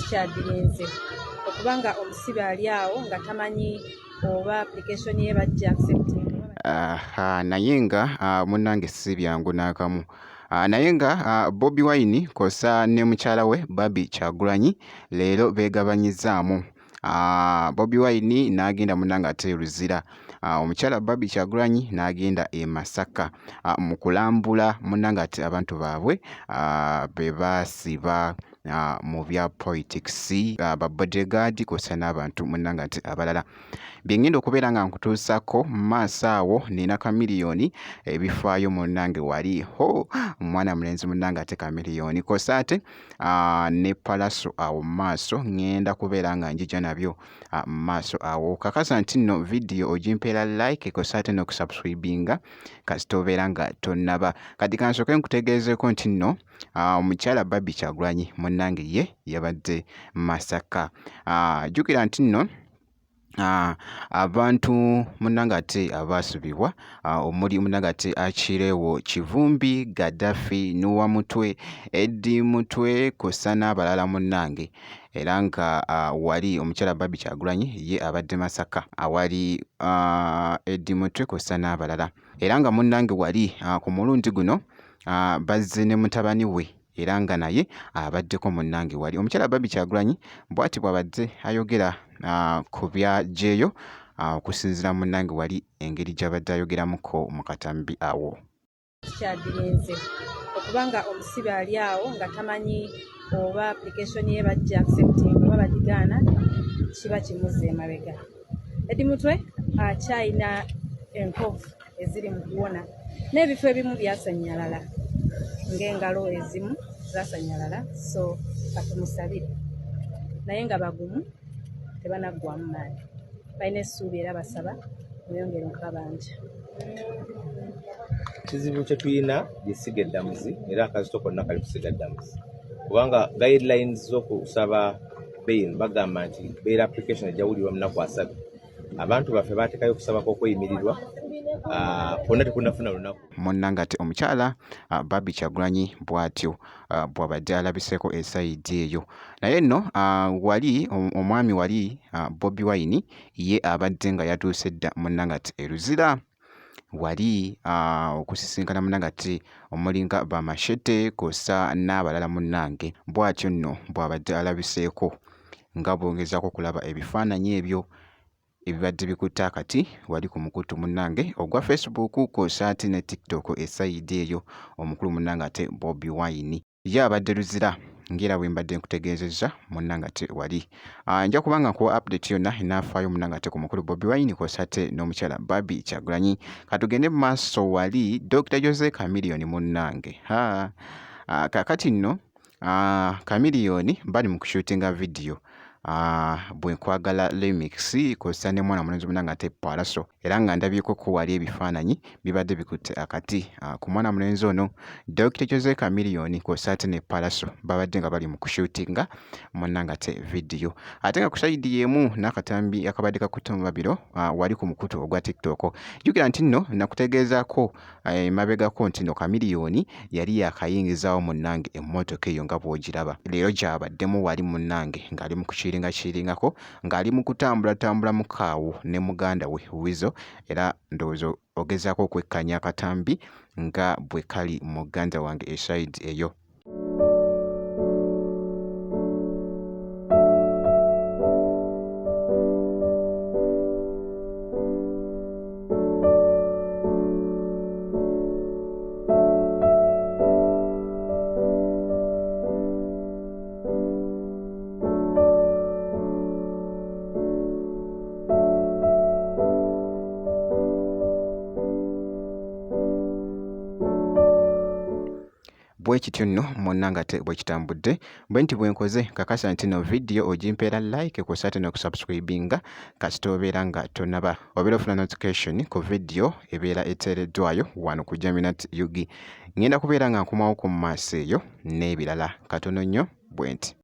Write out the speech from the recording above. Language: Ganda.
kikyadirinze okuba nga omusibe ali awo nga tamanyi oba application ye bajja accepting. Naye nga munnange si byangu n'akamu. Naye nga Bobi Wine kosa ne mukyala we Barbie Kyagulanyi leero beegabanyizaamu. Bobi Wine n'agenda munnange ate Luzira. Omukyala Barbie Kyagulanyi n'agenda e Masaka mu kulambula munnange ate abantu baabwe be baasiba mu bya politics ba bodyguard kosa n'abantu munnange ate abalala. Byengenda okubeera nga nkutuusako mu maaso awo nina kamiliyoni ebifaayo munnange wali omwana mulenzi munnange ate kamiliyoni kosa ate ne palaso awo mu maaso ngenda kubeera nga njija nabyo mu maaso awo. Kakasa nti nno vidiyo ogimpeera like kosa ate n'okusubscribinga kasita obeera nga tonnaba. Kati kansooke nkutegeezeeko nti nno omukyala Barbie Kyagulanyi munnange ye yabadde Masaka. Jjukira nti nno abantu munnange ate abaasubibwa omuli munnange ate Akireewo Kivumbi, Gaddafi, Nuwa Mutwe, Eddie Mutwe kosa n'abalala munnange era nga wali omukyala Barbie Kyagulanyi ye abadde Masaka awali Eddie Mutwe kosa n'abalala era nga munnange wali ku mulundi guno bazze ne mutabani we era nga naye abaddeko munnange wali. Omukyala Barbie Kyagulanyi bw'ati bw'abadde ayogera ku byajeeyo okusinziira munnange wali engeri gy'abadde ayogeramuko mu katambi awo. Kikyadirinze okuba nga omusibe ali awo nga tamanyi oba application ye bajja accepting oba bagigaana, kiba kimuzza emabega. Eddie Mutwe akyayina enkovu eziri mu kuwona n'ebifo ebimu byasannyalala ng'engalo ezimu zasannyalala, so katumusabire naye nga bagumu tebanaggwamu maanyi, balina essuubi era basaba muyongere okukabanja. Ekizibu kye tulina gisiga eddamuzi era akazito konna kali kusiga ddamuzi kubanga guidelines z'okusaba bail bagamba nti bail application ejawulirwa munaku 3. Abantu baffe baatekayo okusaba kw'okweyimirirwa kwonna tekunafuna lunaku. Munnange ate omukyala Barbie Kyagulanyi bw'atyo bw'abadde alabiseeko esayidi eyo. Naye nno wali omwami wali Bobi Wine ye abadde nga yatuuse dda munnange ate e Luzira wali okusisinkana munnange ate omulinga Bamashete kosa n'abalala munnange bw'atyo nno bw'abadde alabiseeko nga bwongezaako kulaba ebifaananyi ebyo ebibadde bikutte akati wali ku mukutu munnange ogwa Facebook kosa ate ne TikTok esayidi eyo omukulu munnange ate Bobi Wine ye abadde Luzira ngera bwe mbadde nkutegeezezza munnange ate wali. Nja kubanga nkuwa update yonna enaafaayo munnange ate ku mukulu Bobi Wine kosa ate n'omukyala Barbie Kyagulanyi. Katugende mu maaso wali Dr. Jose Chameleone munnange kakati nno Chameleone bali mu kushutinga vidiyo bwe nkwagala remix kosa ne mwana mulenzi munnange ate Palaso era nga ndabyeko ko wali ebifaananyi bibadde bikutte akati ku mwana mulenzi ono Dr. Jose Chameleone kosa ate ne Palaso babadde nga bali mu kushutinga munnange ate vidiyo ate nga ku sayidi y'emu n'akatambi akabadde kakutte mu babiro wali ku mukutu ogwa TikTok. Jjukira nti nno nakutegeezaako emabegako nti nno Chameleone yali yakayingizaawo munnange emmotoka eyo nga bw'ogiraba leero gy'abaddemu wali munnange ng'ali mu kukiringako ng'ali mu kutambula mu kaawo ne muganda we Wizo era ndowooza ogezaako okwekkanya akatambi nga bwe kali muganda wange esayidi eyo. Bwe kityo nno munnange ate bwe kitambudde bwe nti bwe nkoze kakasa nti no vidiyo ogimpeera like kosa ate n'okusubscribinga kasita obeera nga tonnaba obeera ofuna notification ku vidiyo ebeera eteereddwayo wano ku Jaminat UG. Ngenda kubeera nga nkomawo ku maaso eyo n'ebirala katono nnyo bwe nti.